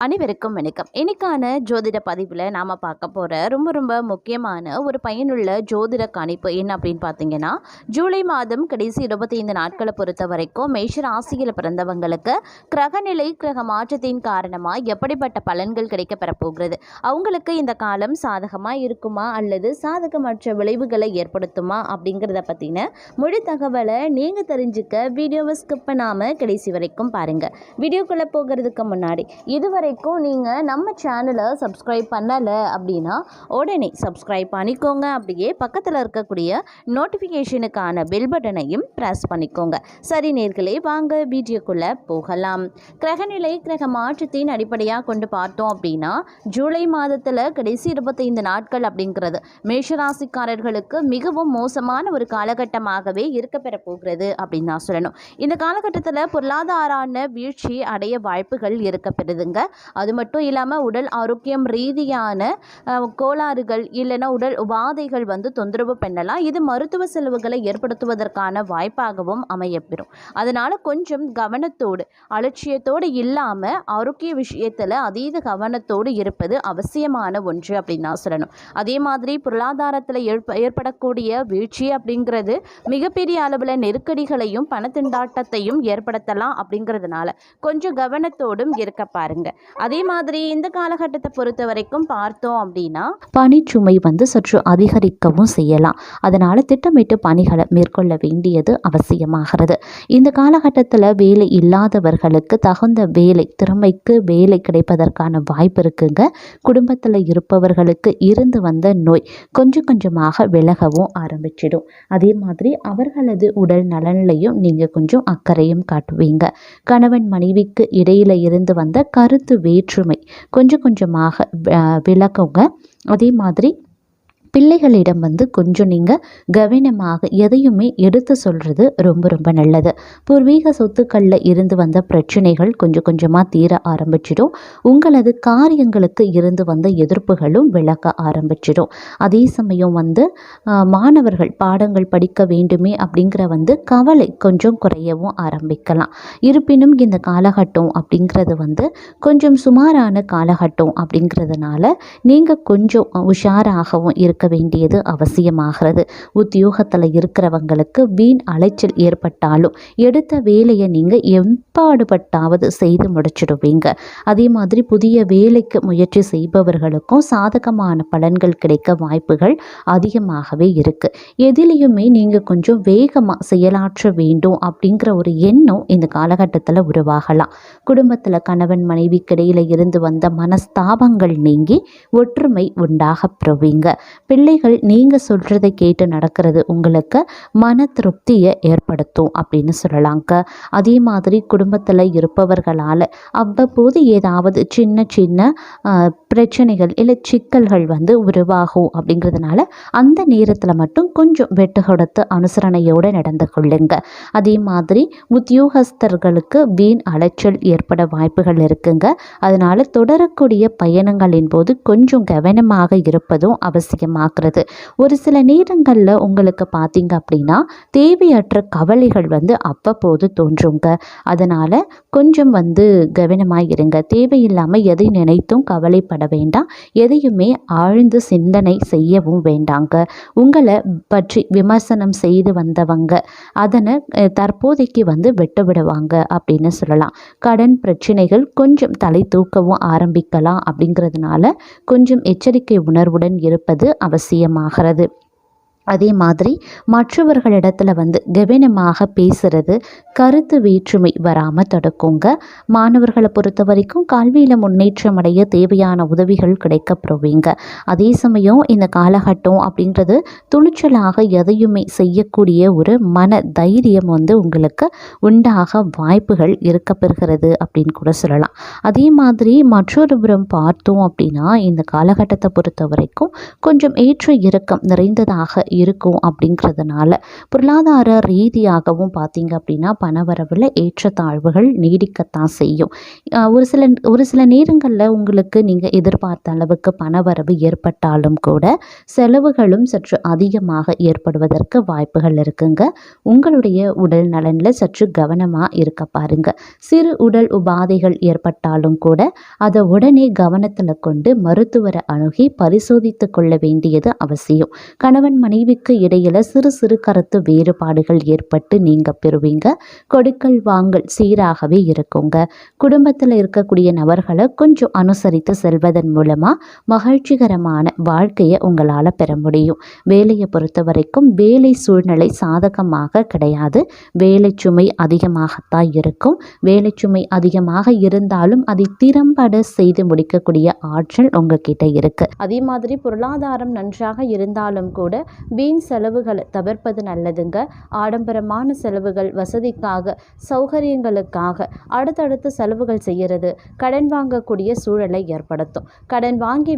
அனைவருக்கும் வணக்கம். இன்னைக்கான ஜோதிட பதிவில் நாம் பார்க்க போகிற ரொம்ப ரொம்ப முக்கியமான ஒரு பயனுள்ள ஜோதிட கணிப்பு என்ன அப்படின்னு பார்த்தீங்கன்னா, ஜூலை மாதம் கடைசி 25 நாட்களை பொறுத்த வரைக்கும் மேஷ ராசியில் பிறந்தவங்களுக்கு கிரகநிலை கிரக மாற்றத்தின் காரணமாக எப்படிப்பட்ட பலன்கள் கிடைக்கப்பெற போகிறது, அவங்களுக்கு இந்த காலம் சாதகமாக இருக்குமா அல்லது சாதகமற்ற விளைவுகளை ஏற்படுத்துமா அப்படிங்கிறத பற்றின முழு தகவலை நீங்கள் தெரிஞ்சுக்க வீடியோவை ஸ்கிப் பண்ணாமல் கடைசி வரைக்கும் பாருங்கள். வீடியோக்குள்ளே போகிறதுக்கு முன்னாடி இதுவரை நீங்கள் நம்ம சேனலை சப்ஸ்கிரைப் பண்ணலை அப்படின்னா உடனே சப்ஸ்கிரைப் பண்ணிக்கோங்க. அப்படியே பக்கத்தில் இருக்கக்கூடிய நோட்டிஃபிகேஷனுக்கான பெல் பட்டனையும் ப்ரெஸ் பண்ணிக்கோங்க. சரி நேர்களே, வாங்க வீடியோக்குள்ளே போகலாம். கிரகநிலை கிரக மாற்றத்தின் அடிப்படையாக கொண்டு பார்த்தோம் அப்படின்னா, ஜூலை மாதத்தில் கடைசி 25 நாட்கள் அப்படிங்கிறது மேஷராசிக்காரர்களுக்கு மிகவும் மோசமான ஒரு காலகட்டமாகவே இருக்கப்பெற போகிறது அப்படின்னு நான் சொல்லணும். இந்த காலகட்டத்தில் பொருளாதார வீழ்ச்சி அடைய வாய்ப்புகள் இருக்கப்பெறுதுங்க. அது மட்டும் இல்லாமல் உடல் ஆரோக்கியம் ரீதியான கோளாறுகள் இல்லைன்னா உடல் உபாதைகள் தொந்தரவு பண்ணலாம். இது மருத்துவ செலவுகளை ஏற்படுத்துவதற்கான வாய்ப்பாகவும் அமையப்பெறும். அதனால் கொஞ்சம் கவனத்தோடு அலட்சியத்தோடு இல்லாமல் ஆரோக்கிய விஷயத்தில் அதீத கவனத்தோடு இருப்பது அவசியமான ஒன்று அப்படின்னு நான் சொல்லணும். அதே மாதிரி பொருளாதாரத்தில் ஏற்படக்கூடிய வீழ்ச்சி அப்படிங்கிறது மிகப்பெரிய அளவில் நெருக்கடிகளையும் பணத்திண்டாட்டத்தையும் ஏற்படுத்தலாம். அப்படிங்கிறதுனால கொஞ்சம் கவனத்தோடும் இருக்க பாருங்க. அதே மாதிரி இந்த காலகட்டத்தை பொறுத்த வரைக்கும் பார்த்தோம் அப்படின்னா, பணிச்சுமை சற்று அதிகரிக்கவும் செய்யலாம். அதனால திட்டமிட்டு பணிகளை மேற்கொள்ள வேண்டியது அவசியமாகிறது. இந்த காலகட்டத்தில் வேலை இல்லாதவர்களுக்கு தகுந்த வேலை, திறமைக்கு வேலை கிடைப்பதற்கான வாய்ப்பு இருக்குங்க. குடும்பத்தில் இருப்பவர்களுக்கு இருந்து வந்த நோய் கொஞ்சம் கொஞ்சமாக விலகவும் ஆரம்பிச்சிடும். அதே மாதிரி அவர்களது உடல் நலன்லையும் நீங்கள் கொஞ்சம் அக்கறையும் காட்டுவீங்க. கணவன் மனைவிக்கு இடையில இருந்து வந்த கருத்து வேற்றுமை கொஞ்சம் கொஞ்சமாக விலகுங்க. அதே மாதிரி பிள்ளைகளிடம் கொஞ்சம் நீங்கள் கவனமாக எதையுமே எடுத்து சொல்கிறது ரொம்ப ரொம்ப நல்லது. பூர்வீக சொத்துக்களில் இருந்து வந்த பிரச்சனைகள் கொஞ்சம் கொஞ்சமாக தீர ஆரம்பிச்சிடும். உங்களது காரியங்களுக்கு இருந்து வந்த எதிர்ப்புகளும் விலக ஆரம்பிச்சிடும். அதே சமயம் மாணவர்கள் பாடங்கள் படிக்க வேண்டுமே அப்படிங்கிற கவலை கொஞ்சம் குறையவும் ஆரம்பிக்கலாம். இருப்பினும் இந்த காலகட்டம் அப்படிங்கிறது கொஞ்சம் சுமாரான காலகட்டம் அப்படிங்கிறதுனால நீங்கள் கொஞ்சம் உஷாராகவும் இருக்க வேண்டியது அவசியமாகிறது. உத்தியோகத்தில் இருக்கிறவங்களுக்கு வீண் அலைச்சல் ஏற்பட்டாலும் எடுத்த வேலையை நீங்கள் எப்பாடுபட்டாவது செய்து முடிச்சிடுவீங்க. அதே மாதிரி புதிய வேலைக்கு முயற்சி செய்பவர்களுக்கும் சாதகமான பலன்கள் கிடைக்க வாய்ப்புகள் அதிகமாகவே இருக்கு. எதிலையுமே நீங்கள் கொஞ்சம் வேகமாக செயலாற்ற வேண்டும் அப்படிங்கிற ஒரு எண்ணம் இந்த காலகட்டத்தில் உருவாகலாம். குடும்பத்தில் கணவன் மனைவிக்கு இடையில இருந்து வந்த மனஸ்தாபங்கள் நீங்கி ஒற்றுமை உண்டாக பெறுவீங்க. பிள்ளைகள் நீங்கள் சொல்கிறதை கேட்டு நடக்கிறது உங்களுக்கு மன திருப்தியை ஏற்படுத்தும் அப்படின்னு சொல்லலாங்க. அதே மாதிரி குடும்பத்தில் இருப்பவர்களால் அவ்வப்போது ஏதாவது சின்ன சின்ன பிரச்சனைகள் இல்லை சிக்கல்கள் உருவாகும். அப்படிங்கிறதுனால அந்த நேரத்தில் மட்டும் கொஞ்சம் வெட்டு கொடுத்து அனுசரணையோடு நடந்து கொள்ளுங்க. அதே மாதிரி உத்தியோகஸ்தர்களுக்கு வீண் அலைச்சல் ஏற்பட வாய்ப்புகள் இருக்குங்க. அதனால் தொடரக்கூடிய பயணங்களின் போது கொஞ்சம் கவனமாக இருப்பதும் அவசியமாகிறது. ஒரு சில நேரங்களில் உங்களுக்கு பார்த்தீங்க அப்படின்னா தேவையற்ற கவலைகள் அவ்வப்போது தோன்றுங்க. அதனால் கொஞ்சம் கவனமாக இருங்க. தேவையில்லாமல் எதை நினைத்தும் கவலைப்பட வேண்டாம். எதையுமே ஆழ்ந்து சிந்தனை செய்யவும் வேண்டாங்க. உங்களை பற்றி விமர்சனம் செய்து வந்தவங்க அதனை தற்போதைக்கு விட்டு விடுவாங்க அப்படின்னு சொல்லலாம். கடன் பிரச்சனைகள் கொஞ்சம் தலை தூக்கவும் ஆரம்பிக்கலாம். அப்படிங்கிறதுனால கொஞ்சம் எச்சரிக்கை உணர்வுடன் இருப்பது அவசியமாகிறது. அதே மாதிரி மற்றவர்களிடத்துல கவனமாக பேசுறது கருத்து வேற்றுமை வராமல் தடுக்குங்க. மாணவர்களை பொறுத்த வரைக்கும் கல்வியில் முன்னேற்றம் அடைய தேவையான உதவிகள் கிடைக்கப்பெறுவீங்க. அதே சமயம் இந்த காலகட்டம் அப்படின்றது துணிச்சலாக எதையுமே செய்யக்கூடிய ஒரு மன தைரியம் உங்களுக்கு உண்டாக வாய்ப்புகள் இருக்கப்பெறுகிறது அப்படின்னு கூட சொல்லலாம். அதே மாதிரி மற்றொரு புறம் பார்த்தோம் அப்படின்னா, இந்த காலகட்டத்தை பொறுத்த வரைக்கும் கொஞ்சம் ஏற்ற இறக்கம் நிறைந்ததாக இருக்கும் அப்படிங்கிறதுனால பொருளாதார ரீதியாகவும் பார்த்தீங்க அப்படின்னா பணவரவில் ஏற்றத்தாழ்வுகள் நீடிக்கத்தான் செய்யும். ஒரு சில நேரங்களில் உங்களுக்கு நீங்கள் எதிர்பார்த்த அளவுக்கு பணவரவு ஏற்பட்டாலும் கூட செலவுகளும் சற்று அதிகமாக ஏற்படுவதற்கு வாய்ப்புகள் இருக்குங்க. உங்களுடைய உடல் நலனில் சற்று கவனமாக இருக்க பாருங்க. சிறு உடல் உபாதைகள் ஏற்பட்டாலும் கூட அதை உடனே கவனத்தில் கொண்டு மருத்துவரை அணுகி பரிசோதித்து கொள்ள வேண்டியது அவசியம். கணவன் மனைவிக்கு இடையில சிறு சிறு கருத்து வேறுபாடுகள் ஏற்பட்டு நீங்க பெறுவீங்க. கொடுக்கல் வாங்கல் சீராகவே இருக்குங்க. குடும்பத்தில் இருக்கக்கூடிய நபர்களை கொஞ்சம் அனுசரித்து செல்வதன் மூலமா மகிழ்ச்சிகரமான வாழ்க்கையை உங்களால் பெற முடியும். வேலையை பொறுத்த வரைக்கும் வேலை சூழ்நிலை சாதகமாக கிடையாது. வேலை சுமை அதிகமாகத்தான் இருக்கும். வேலை சுமை அதிகமாக இருந்தாலும் அதை திறம்பட செய்து முடிக்கக்கூடிய ஆற்றல் உங்ககிட்ட இருக்கு. அதே மாதிரி பொருளாதாரம் நன்றாக இருந்தாலும் கூட வீண் செலவுகளை தவிர்ப்பது நல்லதுங்க. ஆடம்பரமான செலவுகள், வசதிக்காக, சௌகரியங்களுக்காக அடுத்தடுத்து செலவுகள் செய்கிறது கடன் வாங்கக்கூடிய சூழலை ஏற்படுத்தும். கடன் வாங்கி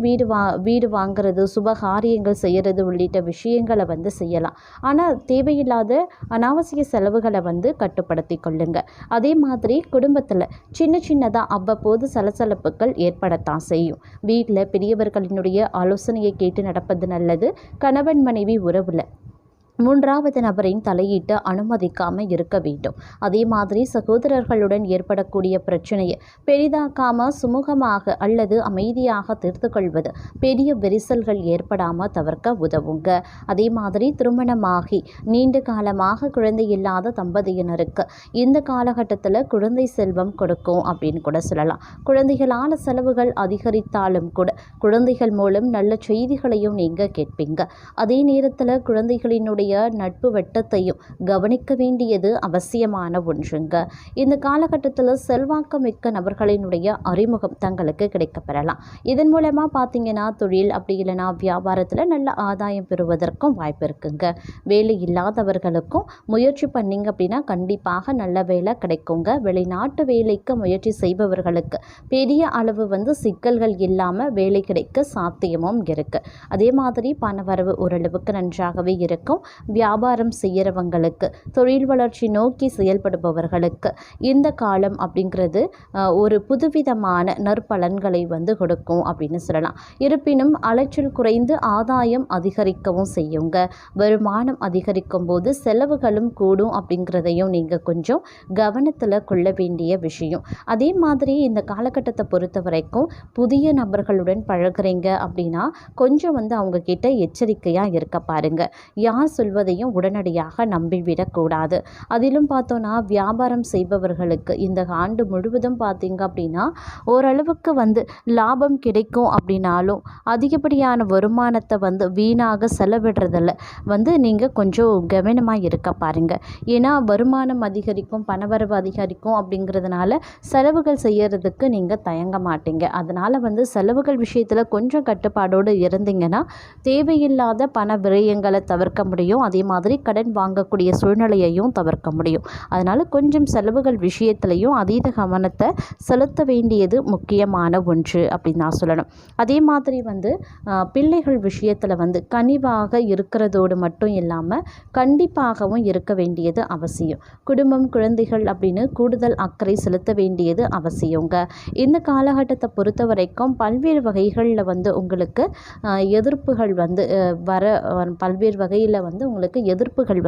வீடு வாங்குறது, சுபகாரியங்கள் செய்கிறது உள்ளிட்ட விஷயங்களை செய்யலாம். ஆனால் தேவையில்லாத அனாவசிய செலவுகளை கட்டுப்படுத்தி கொள்ளுங்க. அதே மாதிரி குடும்பத்தில் சின்னதாக அவ்வப்போது சலசலப்புகள் ஏற்படத்தான் செய்யும். வீட்டில் பெரியவர்களினுடைய ஆலோசனையை கேட்டு நடப்பது நல்லது. கணவன் மனைவி உறவில் மூன்றாவது நபரின் தலையிட்டு அனுமதிக்காமல் இருக்க வேண்டும். அதே மாதிரி சகோதரர்களுடன் ஏற்படக்கூடிய பிரச்சனையை பெரிதாக்காமல் சுமூகமாக அல்லது அமைதியாக தீர்த்து கொள்வது பெரிய விரிசல்கள் ஏற்படாமல் தவிர்க்க உதவுங்க. அதே மாதிரி திருமணமாகி நீண்ட காலமாக குழந்தை இல்லாத தம்பதியினருக்கு இந்த காலகட்டத்தில் குழந்தை செல்வம் கொடுக்கும் அப்படின்னு கூட சொல்லலாம். குழந்தைகளால் செலவுகள் அதிகரித்தாலும் கூட குழந்தைகள் மூலம் நல்ல செய்திகளையும் நீங்கள் கேட்பீங்க. அதே நேரத்தில் குழந்தைகளினுடைய நட்பு வட்டத்தையும் கவனிக்க வேண்டியது அவசியமான ஒன்றுங்க. இந்த காலகட்டத்தில் செல்வாக்கு மிக்க நபர்களினுடைய அறிமுகம் தங்களுக்கு கிடைக்கப்பெறலாம். இதன் மூலமா பார்த்தீங்கன்னா தொழில் அப்படி இல்லைனா வியாபாரத்தில் நல்ல ஆதாயம் பெறுவதற்கும் வாய்ப்பு இருக்குங்க. வேலை இல்லாதவர்களுக்கும் முயற்சி பண்ணிங்க அப்படின்னா கண்டிப்பாக நல்ல வேலை கிடைக்குங்க. வெளிநாட்டு வேலைக்கு முயற்சி செய்பவர்களுக்கு பெரிய அளவு சிக்கல்கள் இல்லாமல் வேலை கிடைக்க சாத்தியமும் இருக்கு. அதே மாதிரி பணவரவு ஓரளவுக்கு நன்றாகவே இருக்கும். வியாபாரம் செய்கிறவங்களுக்கு, தொழில் வளர்ச்சி நோக்கி செயல்படுபவர்களுக்கு இந்த காலம் அப்படிங்கிறது ஒரு புதுவிதமான நற்பலன்களை கொடுக்கும் அப்படின்னு சொல்லலாம். இருப்பினும் அலைச்சல் குறைந்து ஆதாயம் அதிகரிக்கவும் செய்யுங்க. வருமானம் அதிகரிக்கும் போது செலவுகளும் கூடும் அப்படிங்கிறதையும் நீங்கள் கொஞ்சம் கவனத்தில் கொள்ள வேண்டிய விஷயம். அதே மாதிரி இந்த காலகட்டத்தை பொறுத்த வரைக்கும் புதிய நபர்களுடன் பழகுறீங்க அப்படின்னா கொஞ்சம் அவங்க கிட்ட எச்சரிக்கையாக இருக்க பாருங்க. யார் சொல்வதையும் உடனடியாக நம்பிவிடக்கூடாது. அதிலும் பார்த்தோன்னா வியாபாரம் செய்பவர்களுக்கு இந்த ஆண்டு முழுவதும் பார்த்தீங்க அப்படின்னா ஓரளவுக்கு லாபம் கிடைக்கும் அப்படின்னாலும் அதிகப்படியான வருமானத்தை வீணாக செலவிடுறதில் நீங்கள் கொஞ்சம் கவனமாக இருக்க பாருங்க. ஏன்னா வருமானம் அதிகரிக்கும், பணவரவு அதிகரிக்கும் அப்படிங்கிறதுனால செலவுகள் செய்யறதுக்கு நீங்கள் தயங்க மாட்டீங்க. அதனால் செலவுகள் விஷயத்தில் கொஞ்சம் கட்டுப்பாடோடு இருந்தீங்கன்னா தேவையில்லாத பண விரயங்களை தவிர்க்க முடியும். அதே மாதிரி கடன் வாங்கக்கூடிய சூழ்நிலையையும் தவிர்க்க முடியும். அதனால் கொஞ்சம் செலவுகள் விஷயத்திலையும் அதீத கவனத்தை செலுத்த வேண்டியது முக்கியமான ஒன்று அப்படின்னு நான் சொல்லணும். அதே மாதிரி பிள்ளைகள் விஷயத்தில் கனிவாக இருக்கிறதோடு மட்டும் இல்லாமல் கண்டிப்பாகவும் இருக்க வேண்டியது அவசியம். குடும்பம், குழந்தைகள் அப்படின்னு கூடுதல் அக்கறை செலுத்த வேண்டியது அவசியங்க. இந்த காலகட்டத்தை பொறுத்த வரைக்கும் பல்வேறு வகைகளில் உங்களுக்கு எதிர்ப்புகள் வர பல்வேறு வகையில் உங்களுக்கு எதிர்ப்புகள்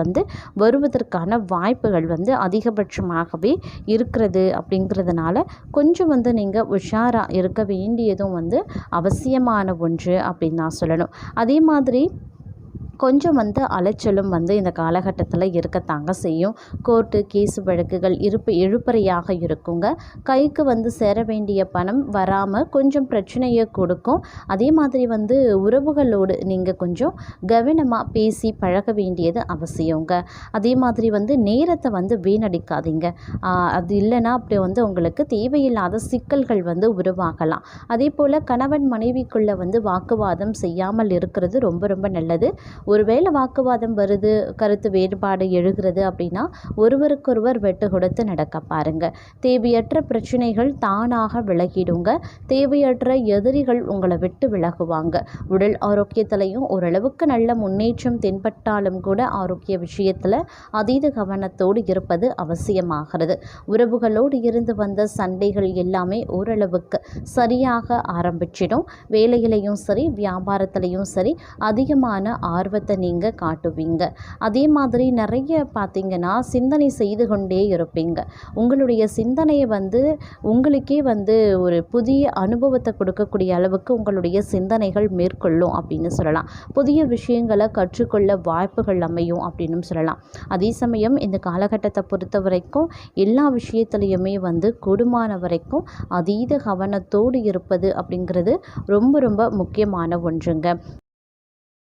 வருவதற்கான வாய்ப்புகள் அதிகபட்சமாகவே இருக்கிறது. அப்படிங்கிறதுனால கொஞ்சம் நீங்கள் உஷாராக இருக்க வேண்டியதும் அவசியமான ஒன்று அப்படின்னு நான் சொல்லணும். அதே மாதிரி கொஞ்சம் அலைச்சலும் இந்த காலகட்டத்தில் இருக்கத்தாங்க செய்யும். கோர்ட்டு கேஸ் வழக்குகள் இழுபறியாக இருக்குங்க. கைக்கு சேர வேண்டிய பணம் வராமல் கொஞ்சம் பிரச்சனையை கொடுக்கும். அதே மாதிரி உறவுகளோடு நீங்கள் கொஞ்சம் கவனமாக பேசி பழக வேண்டியது அவசியங்க. அதே மாதிரி நேரத்தை வீணடிக்காதீங்க. அது இல்லைன்னா அப்படி உங்களுக்கு தேவையில்லாத சிக்கல்கள் உருவாகலாம். அதே போல் கணவன் மனைவிக்குள்ளே வாக்குவாதம் செய்யாமல் இருக்கிறது ரொம்ப ரொம்ப நல்லது. ஒருவேளை வாக்குவாதம் வருது, கருத்து வேறுபாடு எழுகிறது அப்படின்னா ஒருவருக்கொருவர் வெட்டு கொடுத்து நடக்க பாருங்க. தேவையற்ற பிரச்சனைகள் தானாக விலகிடுங்க. தேவையற்ற எதிரிகள் உங்களை விட்டு விலகுவாங்க. உடல் ஆரோக்கியத்திலையும் ஓரளவுக்கு நல்ல முன்னேற்றம் தென்பட்டாலும் கூட ஆரோக்கிய விஷயத்தில் அதீத கவனத்தோடு இருப்பது அவசியமாகிறது. உறவுகளோடு இருந்து வந்த சண்டைகள் எல்லாமே ஓரளவுக்கு சரியாக ஆரம்பிச்சிடும். வேலையிலையும் சரி, வியாபாரத்திலையும் சரி அதிகமான ஆர்வத்தை நீங்கள் காட்டுவீங்க. அதே மாதிரி நிறைய பார்த்தீங்கன்னா சிந்தனை செய்து கொண்டே இருப்பீங்க. உங்களுடைய சிந்தனையை உங்களுக்கே ஒரு புதிய அனுபவத்தை கொடுக்கக்கூடிய அளவுக்கு உங்களுடைய சிந்தனைகள் மேற்கொள்ளும் அப்படின்னு சொல்லலாம். புதிய விஷயங்களை கற்றுக்கொள்ள வாய்ப்புகள் அமையும் அப்படின்னு சொல்லலாம். அதே சமயம் இந்த காலகட்டத்தை பொறுத்த வரைக்கும் எல்லா விஷயத்துலையுமே கூடுமான வரைக்கும் அதீத கவனத்தோடு இருப்பது அப்படிங்கிறது ரொம்ப ரொம்ப முக்கியமான ஒன்றுங்க.